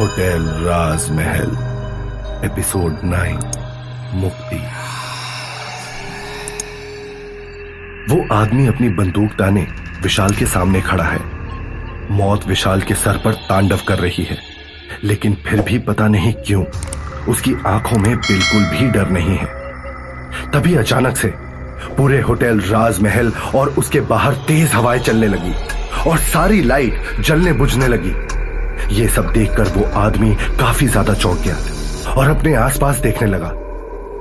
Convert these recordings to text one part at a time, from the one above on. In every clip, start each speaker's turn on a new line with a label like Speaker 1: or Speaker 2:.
Speaker 1: Hotel राजमहल episode 9 मुक्ति। वो आदमी अपनी बंदूक ताने विशाल के सामने खड़ा है। मौत विशाल के सर पर तांडव कर रही है, लेकिन फिर भी पता नहीं क्यों उसकी आंखों में बिल्कुल भी डर नहीं है। तभी अचानक से पूरे होटल राजमहल और उसके बाहर तेज हवाएं चलने लगी और सारी लाइट जलने बुझने लगी। ये सब देखकर वो आदमी काफी ज्यादा चौंक गया और अपने आसपास देखने लगा,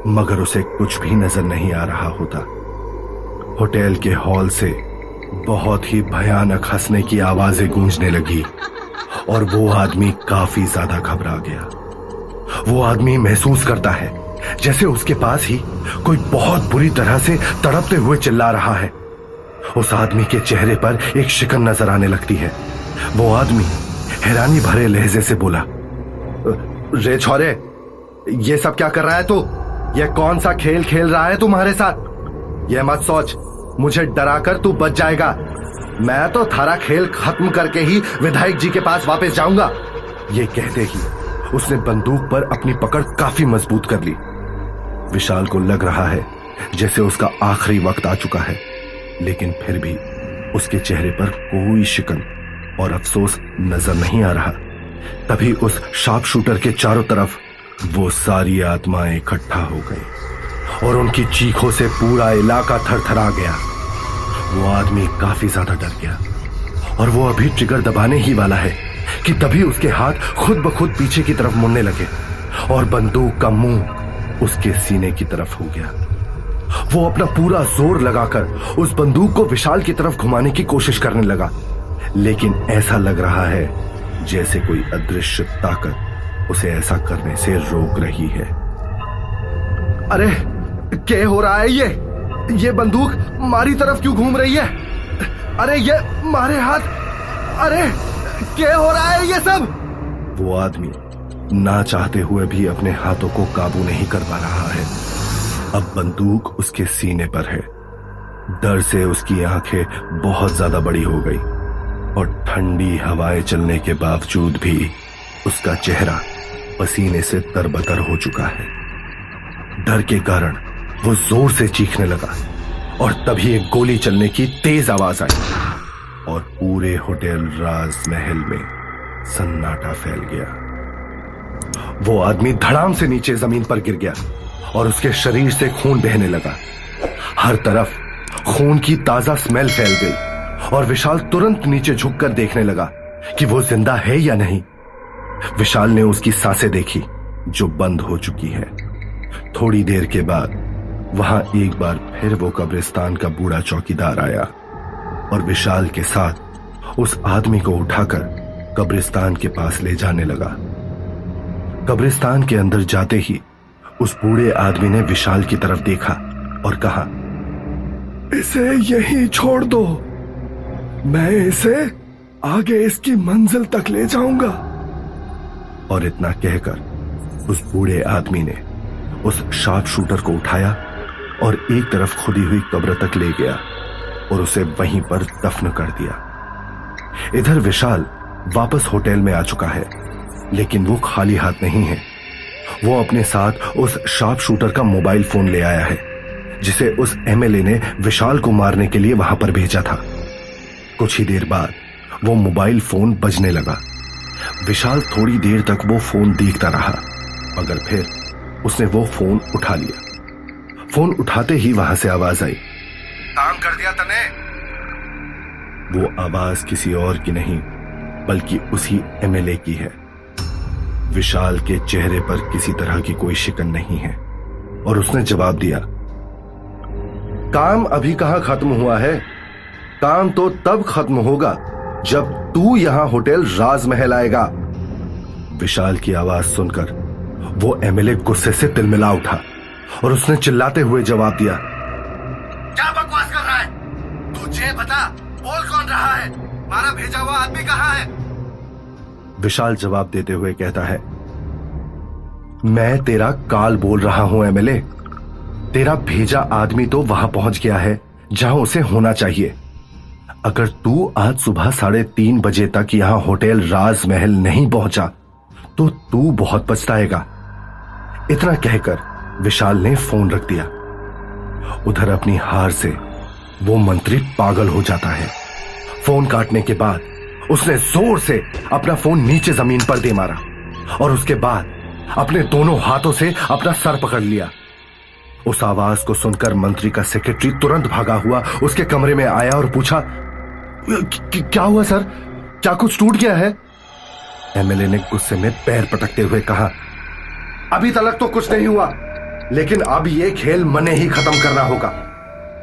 Speaker 1: मगर उसे कुछ भी नजर नहीं आ रहा होता। होटल के हॉल से बहुत ही भयानक हंसने की आवाजें गूंजने लगी और वो आदमी काफी ज्यादा घबरा गया। वो आदमी महसूस करता है जैसे उसके पास ही कोई बहुत बुरी तरह से तड़पते हुए चिल्ला रहा है। उस आदमी के चेहरे पर एक शिकन नजर आने लगती है। वो आदमी हैरानी भरे लहजे से बोला, रे छोरे, ये सब क्या कर रहा है तू? ये कौन सा खेल खेल रहा है तुम्हारे साथ? ये मत सोच मुझे डराकर तू बच जाएगा। मैं तो थारा खेल खत्म करके ही विधायक जी के पास वापस जाऊंगा। ये कहते ही उसने बंदूक पर अपनी पकड़ काफी मजबूत कर ली। विशाल को लग रहा है जैसे उसका आखिरी वक्त आ चुका है, लेकिन फिर भी उसके चेहरे पर कोई शिकन और अफसोस नजर नहीं आ रहा। तभी उस शार्प शूटर के चारों तरफ वो सारी आत्माएं इकट्ठा हो गई और उनकी चीखों से पूरा इलाका थरथरा गया। वो आदमी काफी ज्यादा डर गया और वो अभी ट्रिगर दबाने ही वाला है कि तभी उसके हाथ खुद ब खुद पीछे की तरफ मुड़ने लगे और बंदूक का मुंह उसके सीने की तरफ हो गया। वो अपना पूरा जोर लगाकर उस बंदूक को विशाल की तरफ घुमाने की कोशिश करने लगा, लेकिन ऐसा लग रहा है जैसे कोई अदृश्य ताकत उसे ऐसा करने से रोक रही है। अरे क्या हो रहा है? ये बंदूक मारी तरफ क्यों घूम रही है? अरे ये मारे हाथ, अरे क्या हो रहा है ये सब? वो आदमी ना चाहते हुए भी अपने हाथों को काबू नहीं कर पा रहा है। अब बंदूक उसके सीने पर है। डर से उसकी आंखें बहुत ज्यादा बड़ी हो गई और ठंडी हवाएं चलने के बावजूद भी उसका चेहरा पसीने से तरबतर हो चुका है। डर के कारण वो जोर से चीखने लगा और तभी एक गोली चलने की तेज आवाज आई और पूरे होटल राजमहल में सन्नाटा फैल गया। वो आदमी धड़ाम से नीचे जमीन पर गिर गया और उसके शरीर से खून बहने लगा। हर तरफ खून की ताजा स्मेल फैल गई और विशाल तुरंत नीचे झुककर देखने लगा कि वो जिंदा है या नहीं। विशाल ने उसकी सांसें देखी जो बंद हो चुकी है। थोड़ी देर के बाद वहां एक बार फिर वो कब्रिस्तान का बूढ़ा चौकीदार आया और विशाल के साथ उस आदमी को उठाकर कब्रिस्तान के पास ले जाने लगा। कब्रिस्तान के अंदर जाते ही उस बूढ़े आदमी ने विशाल की तरफ देखा और कहा, इसे यहीं छोड़ दो, मैं इसे आगे इसकी मंजिल तक ले जाऊंगा। और इतना कहकर उस बूढ़े आदमी ने उस शार्प शूटर को उठाया और एक तरफ खुदी हुई कब्र तक ले गया और उसे वहीं पर दफन कर दिया। इधर विशाल वापस होटल में आ चुका है, लेकिन वो खाली हाथ नहीं है। वो अपने साथ उस शार्प शूटर का मोबाइल फोन ले आया है, जिसे उस एमएलए ने विशाल को मारने के लिए वहां पर भेजा था। कुछ ही देर बाद वो मोबाइल फोन बजने लगा। विशाल थोड़ी देर तक वो फोन देखता रहा, मगर फिर उसने वो फोन उठा लिया। फोन उठाते ही वहां से आवाज आई, काम कर दिया तने। वो आवाज किसी और की नहीं बल्कि उसी एमएलए की है। विशाल के चेहरे पर किसी तरह की कोई शिकन नहीं है और उसने जवाब दिया, काम अभी कहां खत्म हुआ है? काम तो तब खत्म होगा जब तू यहां होटल राजमहल आएगा। विशाल की आवाज सुनकर वो एमएलए गुस्से से तिलमिला उठा और उसने चिल्लाते हुए जवाब दिया, क्या बकवास कर रहा है? तुझे बता, बोल कौन रहा है? मारा भेजा हुआ आदमी कहां है? विशाल जवाब देते हुए कहता है, मैं तेरा काल बोल रहा हूं एमएलए। तेरा भेजा आदमी तो वहां पहुंच गया है जहां उसे होना चाहिए। अगर तू आज सुबह 3:30 बजे तक यहां होटल राजमहल नहीं पहुंचा तो तू बहुत पछताएगा। इतना कहकर विशाल ने फोन रख दिया। उधर अपनी हार से वो मंत्री पागल हो जाता है। फोन काटने के बाद उसने जोर से अपना फोन नीचे जमीन पर दे मारा और उसके बाद अपने दोनों हाथों से अपना सर पकड़ लिया। उस आवाज को सुनकर मंत्री का सेक्रेटरी तुरंत भागा हुआ उसके कमरे में आया और पूछा, क्या हुआ सर? क्या कुछ टूट गया है? एमएलए ने गुस्से में पैर पटकते हुए कहा, अभी तक तो कुछ नहीं हुआ, लेकिन अब ये खेल मने ही खत्म करना होगा।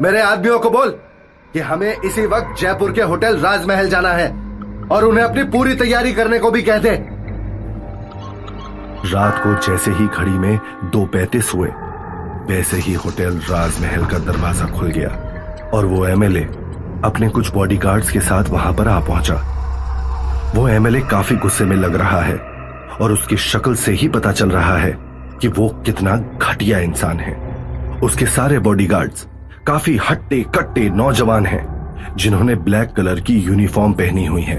Speaker 1: मेरे आदमियों को बोल कि हमें इसी वक्त जयपुर के होटल राजमहल जाना है और उन्हें अपनी पूरी तैयारी करने को भी कह दे। रात को जैसे ही घड़ी में 2:35 हुए, वैसे ही होटल राजमहल का दरवाजा खुल गया और वो एमएलए अपने कुछ बॉडीगार्ड्स के साथ वहां पर आ पहुंचा। वो एमएलए काफी गुस्से में लग रहा है और उसकी शक्ल से ही पता चल रहा है कि वो कितना घटिया इंसान है। उसके सारे बॉडीगार्ड्स काफी हट्टे कट्टे नौजवान हैं जिन्होंने ब्लैक कलर की यूनिफॉर्म पहनी हुई है।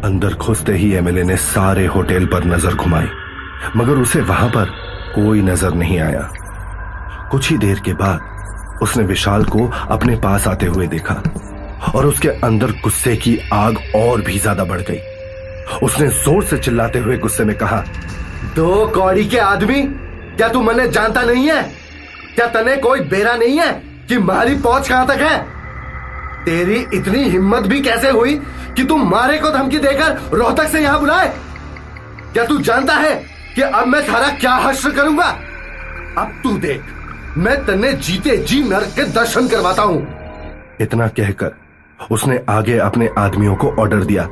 Speaker 1: अंदर घुसते ही एमएलए ने सारे होटल पर नजर घुमाई, मगर उसे वहां पर कोई नजर नहीं आया। कुछ ही देर के बाद उसने विशाल को अपने पास आते हुए देखा और उसके अंदर गुस्से की आग और भी ज्यादा बढ़ गई। उसने जोर से चिल्लाते हुए गुस्से में कहा, 2 कौड़ी के आदमी, क्या तू मने जानता नहीं है? क्या तने कोई बेरा नहीं है कि मारी पहुंच कहां तक है? तेरी इतनी हिम्मत भी कैसे हुई कि तू मारे को धमकी देकर रोहतक से यहां बुलाए? क्या तू जानता है कि अब मैं थारा क्या हश्र करूंगा? अब तू देख, मैं तन्ने जीते जी नरक के दर्शन करवाता हूं। इतना कहकर उसने आगे अपने आदमियों को ऑर्डर दिया,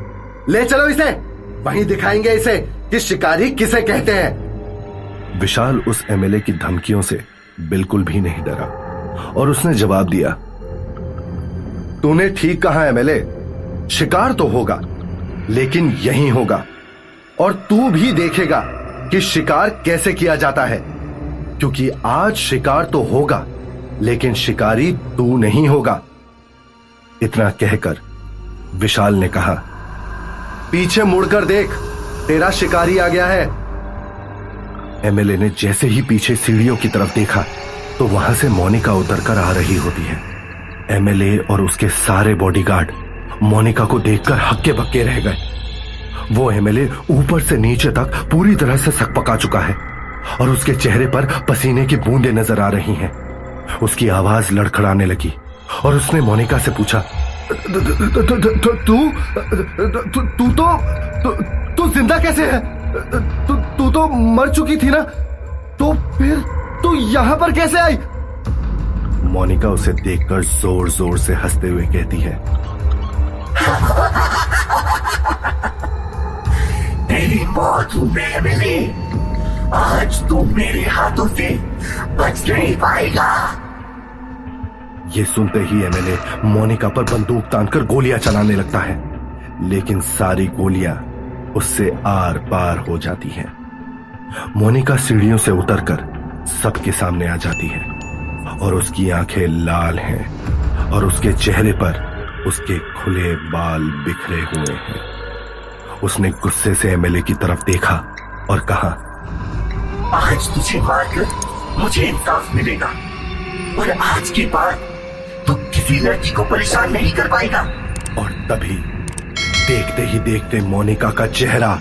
Speaker 1: ले चलो इसे, वहीं दिखाएंगे इसे कि शिकारी किसे कहते हैं। विशाल उस एमएलए की धमकियों से बिल्कुल भी नहीं डरा और उसने जवाब दिया, तूने ठीक कहा एमएलए, शिकार तो होगा लेकिन यहीं होगा और तू भी देखेगा कि शिकार कैसे किया जाता है, क्योंकि आज शिकार तो होगा लेकिन शिकारी तू नहीं होगा। इतना कहकर विशाल ने कहा, पीछे मुड़कर देख, तेरा शिकारी आ गया है। एमएलए ने जैसे ही पीछे सीढ़ियों की तरफ देखा तो वहां से मोनिका उतरकर आ रही होती है। एमएलए और उसके सारे बॉडीगार्ड मोनिका को देखकर हक्के बक्के रह गए। वो एमएलए ऊपर से नीचे तक पूरी तरह से सकपका चुका है और उसके चेहरे पर पसीने की बूंदें नजर आ रही हैं। उसकी आवाज लड़खड़ाने लगी और उसने मोनिका से पूछा, तू जिंदा कैसे है? तू तो मर चुकी थी ना, तो फिर तू यहां पर कैसे आई? मोनिका उसे देखकर जोर जोर से हंसते हुए कहती है,
Speaker 2: तेरी मौत हुई मिली, आज तू मेरे हाथों से बच नहीं पाएगा।
Speaker 1: ये सुनते ही एमएलए मोनिका पर बंदूक तानकर गोलियां चलाने लगता है, लेकिन सारी गोलियां उससे आर पार हो जाती हैं। मोनिका सीढ़ियों से उतरकर सबके सामने आ जाती है और उसकी आंखें लाल हैं और उसके चेहरे पर उसके खुले बाल बिखरे हुए हैं। उसने गुस्से से एमएलए की तरफ देखा और कहा,
Speaker 2: आज तुझे मारकर मुझे इंसाफ मिलेगा और आज के बाद तू किसी लड़की को परेशान नहीं कर पाएगा।
Speaker 1: और तभी देखते ही देखते मोनिका का चेहरा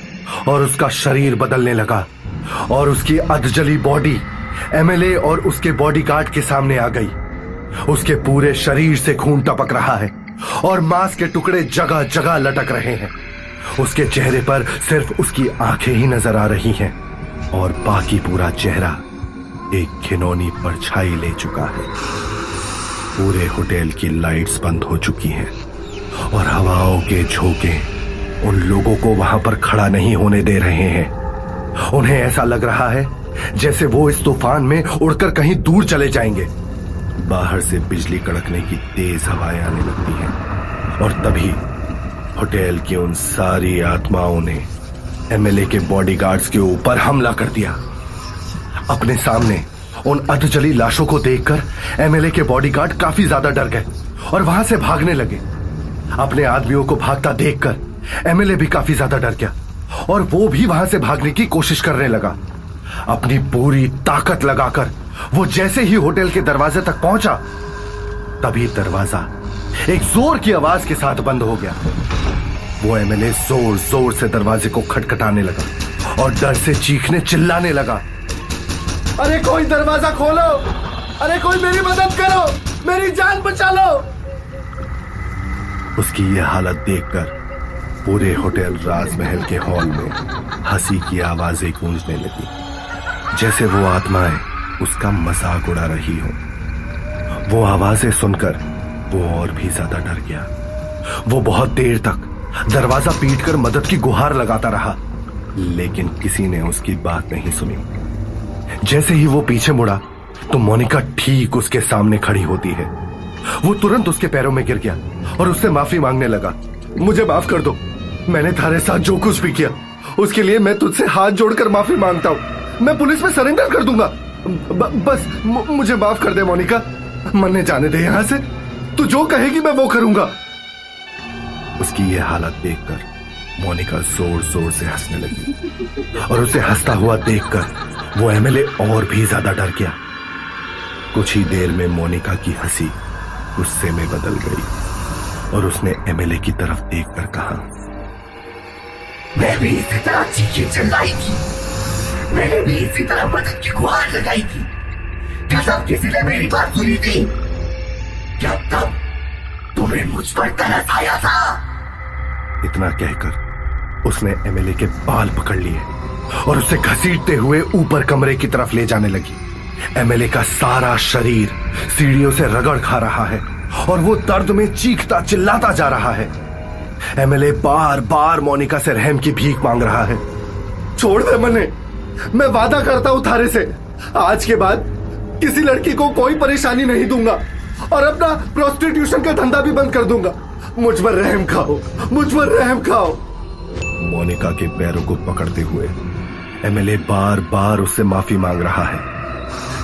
Speaker 1: और उसका शरीर बदलने लगा और उसकी अधजली बॉडी एमएलए और उसके बॉडीगार्ड के सामने आ गई। उसके पूरे शरीर से खून टपक रहा है और मांस के टुकड़े जगह जगह लटक रहे हैं। उसके चेहरे पर सिर्फ उसकी आंखें ही नजर आ रही हैं और बाकी पूरा चेहरा एक घिनौनी परछाई ले चुका है। पूरे होटल की लाइट्स बंद हो चुकी हैं और हवाओं के झोंके उन लोगों को वहां पर खड़ा नहीं होने दे रहे हैं। उन्हें ऐसा लग रहा है जैसे वो इस तूफान में उड़कर कहीं दूर चले जाएंगे। बाहर से बिजली कड़कने की तेज हवाएं आने लगती हैं और तभी होटल की उन सारी आत्माओं ने एमएलए के बॉडीगार्ड्स के ऊपर हमला कर दिया। अपने सामने उन अधजली लाशों को देखकर एमएलए के बॉडीगार्ड काफी ज्यादा डर गए और वहां से भागने लगे। अपने आदमियों को भागता देखकर एमएलए भी काफी ज्यादा डर गया और वो भी वहां से भागने की कोशिश करने लगा। अपनी पूरी ताकत लगाकर वो जैसे ही होटल के दरवाजे तक पहुंचा, तभी दरवाजा एक जोर की आवाज के साथ बंद हो गया। वो एमएलए जोर जोर से दरवाजे को खटखटाने लगा और डर से चीखने चिल्लाने लगा, अरे कोई दरवाजा खोलो, अरे कोई मेरी मदद करो, मेरी जान बचा लो। उसकी यह हालत देखकर पूरे होटल राजमहल के हॉल में हंसी की आवाजें गूंजने लगी, जैसे वो आत्माएं उसका मजाक उड़ा रही हो। वो आवाजें सुनकर वो और भी ज्यादा डर गया। वो बहुत देर तक दरवाजा पीटकर मदद की गुहार लगाता रहा, लेकिन किसी ने उसकी बात नहीं सुनी। जैसे ही वो पीछे मुड़ा तो मोनिका ठीक उसके सामने खड़ी होती है। वो तुरंत उसके पैरों में गिर गया और उससे माफी मांगने लगा, मुझे माफ कर दो, मैंने थारे साथ जो कुछ भी किया उसके लिए मैं तुझसे हाथ जोड़कर माफी मांगता हूं। मैं पुलिस में सरेंडर कर दूंगा। बस मुझे माफ कर दे मोनिका, मरने जाने दे यहां से, तू जो कहेगी मैं वो करूंगा। उसकी यह हालत देखकर मोनिका जोर जोर से हंसने लगी और उसे हंसता हुआ देखकर वो एमएलए और भी ज्यादा डर गया। कुछ ही देर में मोनिका की हंसी गुस्से में बदल गई और उसने एमएलए की तरफ देखकर कहा,
Speaker 2: मैं भी इसी तरह चीखें चिल्लाई थी, मैंने भी इसी तरह मदद की गुहार लगाई थी। क्या तब किसी ने मेरी बात सुनी थी? क्या तब तुम्हें मुझ पर तरस आया था?
Speaker 1: इतना कहकर उसने एमएलए के बाल पकड़ लिए और उसे घसीटते हुए ऊपर कमरे की तरफ ले जाने लगी। एमएलए का सारा शरीर सीढ़ियों से रगड़ खा रहा है और वो दर्द में चीखता चिल्लाता जा रहा है। एमएलए बार बार मोनिका से रहम की भीख मांग रहा है, छोड़ दे मने, मैं वादा करता हूं थारे से, आज के बाद किसी लड़की को कोई परेशानी नहीं दूंगा और अपना प्रोस्टिट्यूशन का धंधा भी बंद कर दूंगा। मुझ पर रहम खाओ, मुझ पर रहम खाओ। मोनिका के पैरों को पकड़ते हुए एमएलए बार बार उससे माफी मांग रहा है,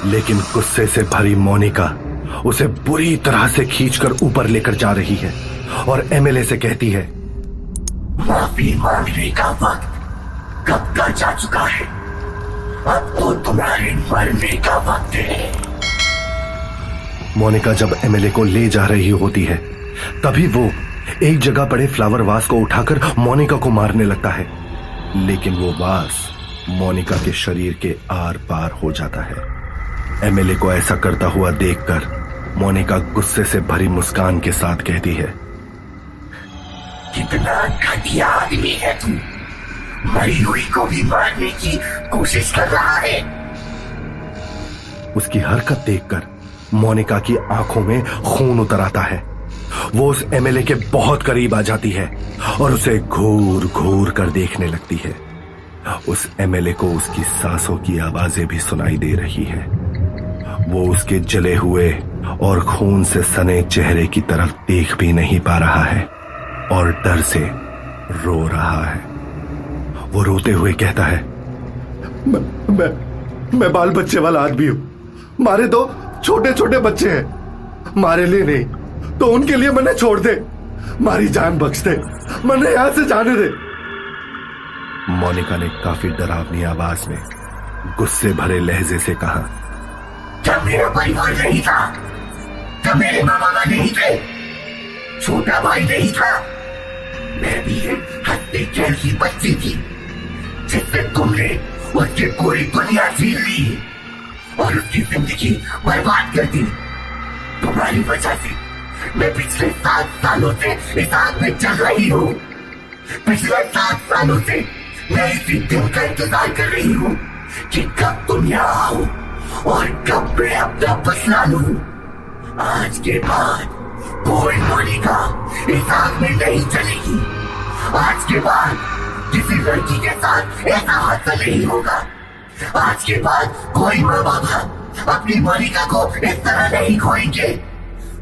Speaker 1: लेकिन गुस्से से भरी मोनिका उसे बुरी तरह से खींचकर ऊपर लेकर जा रही है और एमएलए से कहती है,
Speaker 2: माफी मांगने का वक्त कब का जा चुका है, अब तो तुम्हारे मरने का वक्त है।
Speaker 1: मोनिका जब एमएलए को ले जा रही होती है, तभी वो एक जगह पड़े फ्लावर वास को उठाकर मोनिका को मारने लगता है, लेकिन वो वास मोनिका के शरीर के आर पार हो जाता है। एमएलए को ऐसा करता हुआ देखकर मोनिका गुस्से से भरी मुस्कान के साथ कहती है,
Speaker 2: कितना घटिया आदमी है तू, मरी हुई को भी मारने की कोशिश कर रहा है।
Speaker 1: उसकी हरकत देखकर मोनिका की आंखों में खून उतर आता है। वो उस एमएलए के बहुत करीब आ जाती है और उसे घूर घूर कर देखने लगती है। उस एमएलए को उसकी सांसों की आवाजें भी सुनाई दे रही है। वो उसके जले हुए और खून से सने चेहरे की तरफ देख भी नहीं पा रहा है और डर से रो रहा है। वो रोते हुए कहता है, मैं बाल बच्चे वाला आदमी हूं, मारे दो छोटे छोटे बच्चे हैं, मारे लिए नहीं तो उनके लिए मैंने छोड़ दे, मारी जान बख्श दे, मैंने यहां से जाने दे। मोनिका ने काफी डरावनी आवाज में गुस्से भरे लहजे से कहा,
Speaker 2: जब मेरा परिवार नहीं था, जब मेरे माँ बाबा नहीं थे, छोटा भाई नहीं था, मैं भी एक हत्ती जैसी बच्ची थी जिससे तुमने उसकी पूरी दुनिया छीन ली और उसकी जिंदगी बर्बाद कर दी। तुम्हारी वजह से मैं पिछले 7 सालों से इस आग में चल रही हूँ। पिछले 7 सालों से मैं इसी दिन का इंतजार कर रही हूँ कि कब तुम यहाँ आओ और कब मैं अपना बदला लूं। आज के बाद कोई मोनिका इस आग में नहीं चलेगी। आज के बाद किसी लड़की के साथ ऐसा हादसा नहीं होगा। आज के बाद कोई माँ बाबा अपनी मोनिका को इस तरह नहीं खोएंगे।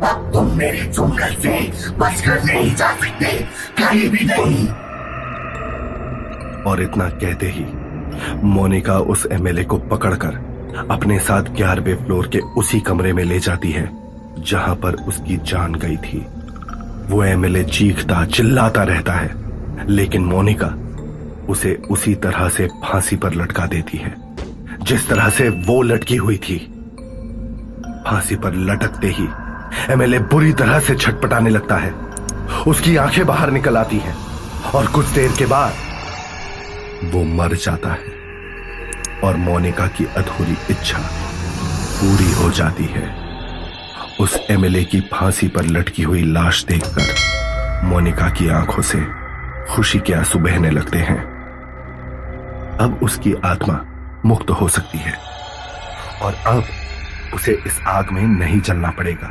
Speaker 2: अब तुम मेरे चुंगल से बचकर नहीं जा सकते, कहीं भी नहीं।
Speaker 1: और इतना कहते ही मोनिका उस एमएलए को पकड़कर अपने साथ 11वें फ्लोर के उसी कमरे में ले जाती है जहां पर उसकी जान गई थी। वो एमएलए चीखता चिल्लाता रहता है, लेकिन मोनिका उसे उसी तरह से फांसी पर लटका देती है जिस तरह से वो लटकी हुई थी। फांसी पर लटकते ही एमएलए बुरी तरह से छटपटाने लगता है। उसकी आंखें बाहर निकल आती हैं और कुछ देर के बाद वो मर जाता है और मोनिका की अधूरी इच्छा पूरी हो जाती है। उस एमएलए की फांसी पर लटकी हुई लाश देखकर मोनिका की आंखों से खुशी के आंसू बहने लगते हैं। अब उसकी आत्मा मुक्त हो सकती है और अब उसे इस आग में नहीं जलना पड़ेगा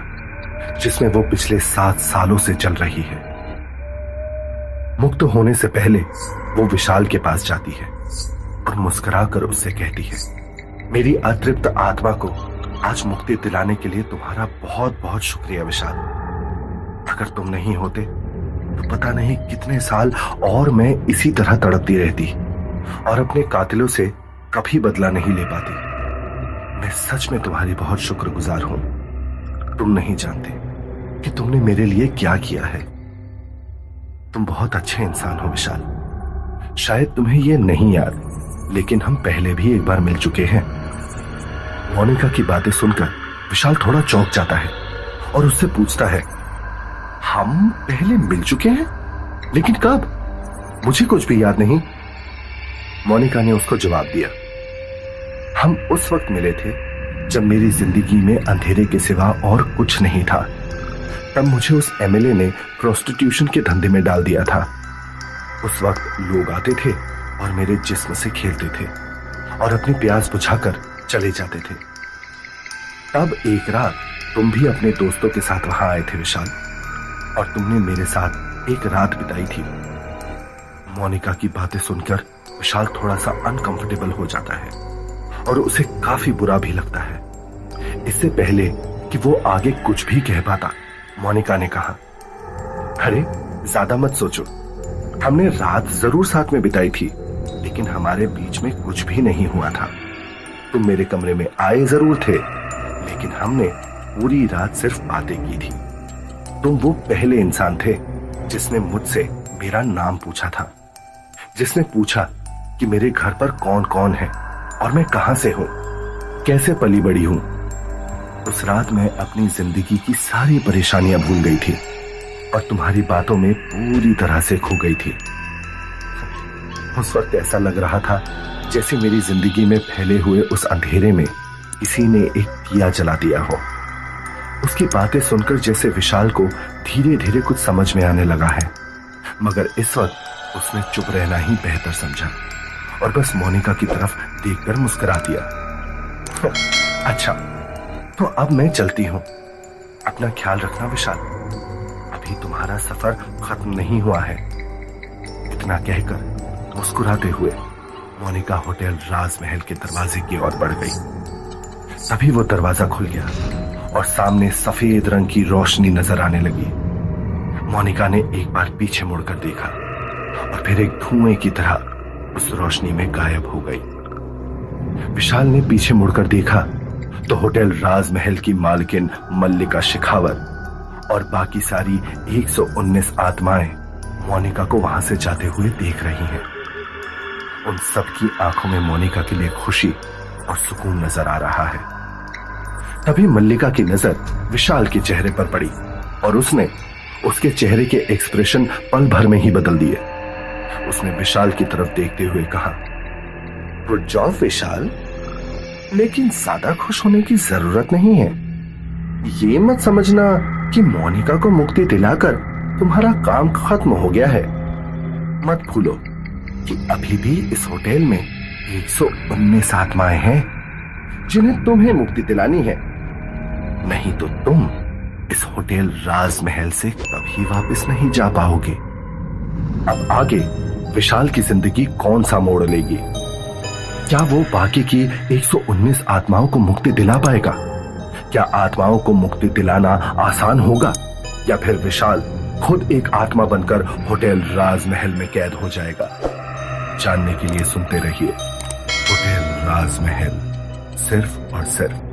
Speaker 1: जिसमें वो पिछले 7 सालों से जल रही है। मुक्त होने से पहले वो विशाल के पास जाती है और मुस्कुराकर उससे कहती है, मेरी अतृप्त आत्मा को आज मुक्ति दिलाने के लिए तुम्हारा बहुत बहुत शुक्रिया विशाल। अगर तुम नहीं होते तो पता नहीं कितने साल और मैं इसी तरह तड़पती रहती और अपने कातिलों से कभी बदला नहीं ले पाती। मैं सच में तुम्हारी बहुत शुक्रगुजार हूं। तुम नहीं जानते कि तुमने मेरे लिए क्या किया है। तुम बहुत अच्छे इंसान हो विशाल। शायद तुम्हें यह नहीं याद, लेकिन हम पहले भी एक बार मिल चुके हैं। मोनिका की बातें सुनकर विशाल थोड़ा चौंक जाता है और उससे पूछता है, हम पहले मिल चुके हैं? लेकिन कब? मुझे कुछ भी याद नहीं। मोनिका ने उसको जवाब दिया, हम उस वक्त मिले थे जब मेरी जिंदगी में अंधेरे के सिवा और कुछ नहीं था। तब मुझे उस एमएलए ने प्रोस्टिट्यूशन के धंधे में डाल दिया था। उस वक्त लोग आते थे और मेरे जिस्म से खेलते थे और अपनी प्यास बुझाकर चले जाते थे। तब एक रात तुम भी अपने दोस्तों के साथ वहां आए थे विशाल, और तुमने मेरे साथ एक रात बिताई थी। मोनिका की बातें सुनकर विशाल थोड़ा सा अनकंफर्टेबल हो जाता है और उसे काफी बुरा भी लगता है। इससे पहले कि वो आगे कुछ भी कह पाता, मोनिका ने कहा, अरे ज्यादा मत सोचो, हमने रात जरूर साथ में बिताई थी, लेकिन हमारे बीच में कुछ भी नहीं हुआ था। तुम मेरे कमरे में आए जरूर थे, लेकिन हमने पूरी रात सिर्फ बातें की थी। तुम वो पहले इंसान थे जिसने मुझसे मेरा नाम पूछा था, जिसने पूछा कि मेरे घर पर कौन कौन है और मैं कहां से हूं, कैसे पली बड़ी हूं। उस रात मैं अपनी जिंदगी की सारी परेशानियां भूल गई थी और तुम्हारी बातों में पूरी तरह से खो गई थी। उस वक्त ऐसा लग रहा था जैसे मेरी जिंदगी में फैले हुए उस अंधेरे में किसी ने एक दिया जला दिया हो। उसकी बातें सुनकर जैसे विशाल को धीरे धीरे कुछ समझ में आने लगा है, मगर इस वक्त उसने चुप रहना ही बेहतर समझा और बस मोनिका की तरफ देखकर मुस्कुरा दिया। अच्छा, तो अब मैं चलती हूं। अपना ख्याल रखना विशाल, अभी तुम्हारा सफर खत्म नहीं हुआ है। इतना कहकर मुस्कुराते हुए मोनिका होटल राजमहल के दरवाजे की ओर बढ़ गई। तभी वो दरवाजा खुल गया और सामने सफेद रंग की रोशनी नजर आने लगी। मोनिका ने एक बार पीछे मुड़कर देखा और फिर एक धुएं की तरह उस रोशनी में गायब हो गई। विशाल ने पीछे मुड़कर देखा तो होटल राजमहल की मालकिन मल्लिका शेखावत और बाकी सारी 119 आत्माएं मोनिका को वहां से जाते हुए देख रही हैं। उन सबकी आंखों में मोनिका के लिए खुशी और सुकून नजर आ रहा है। तभी मल्लिका की नजर विशाल के चेहरे पर पड़ी और उसने उसके चेहरे के एक्सप्रेशन पल भर में ही बदल दिए। उसने विशाल की तरफ देखते हुए कहा, गुड जॉब विशाल, लेकिन ज्यादा खुश होने की जरूरत नहीं है। ये मत समझना कि मोनिका को मुक्ति दिलाकर तुम्हारा काम खत्म हो गया है। मत भूलो कि अभी भी इस होटल में 119 आत्माएं हैं जिन्हें तुम्हें मुक्ति दिलानी है, नहीं तो तुम इस होटल राजमहल से कभी वापस नहीं जा पाओगे। अब आगे विशाल की जिंदगी कौन सा मोड़ लेगी? क्या वो बाकी की 119 आत्माओं को मुक्ति दिला पाएगा? क्या आत्माओं को मुक्ति दिलाना आसान होगा, या फिर विशाल खुद एक आत्मा बनकर होटल राजमहल में कैद हो जाएगा? जानने के लिए सुनते रहिए होटल राजमहल, सिर्फ और सिर्फ